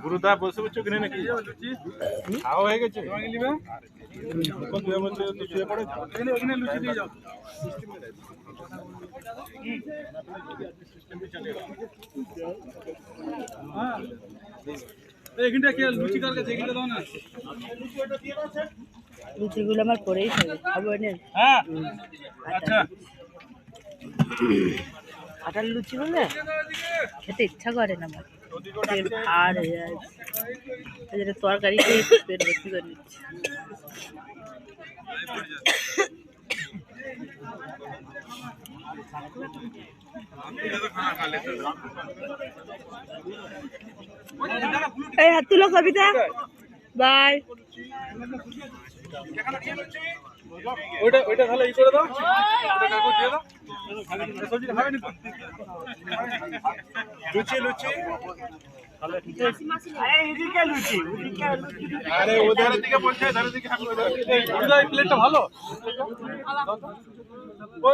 গুরুদা বসে বসে কিনে নাকি খাওয়া হয়ে গেছে শুয়ে পড়ে ওখানে লুচি দিয়ে যাও এখানটা কে লুচি কার কাছে এখানটা দাও না লুচিগুলো আমার পরেই থাকে খাবো এনে হ্যাঁ আচ্ছা আটার লুচি বলে খেতে ইচ্ছা করে না আমার তেল আর হয়ে যায় তরকারি খেয়ে পেট ভর্তি করে নিচ্ছে এই হাত তুলো কবিতা বাই ওইটা ওইটা তাহলে ই করে দাও ওটা কাগজ দিয়ে দাও সবজি খাবে না লুচি লুচি আরে ওধার দিকে বলছে ধারের দিকে প্লেটটা ভালো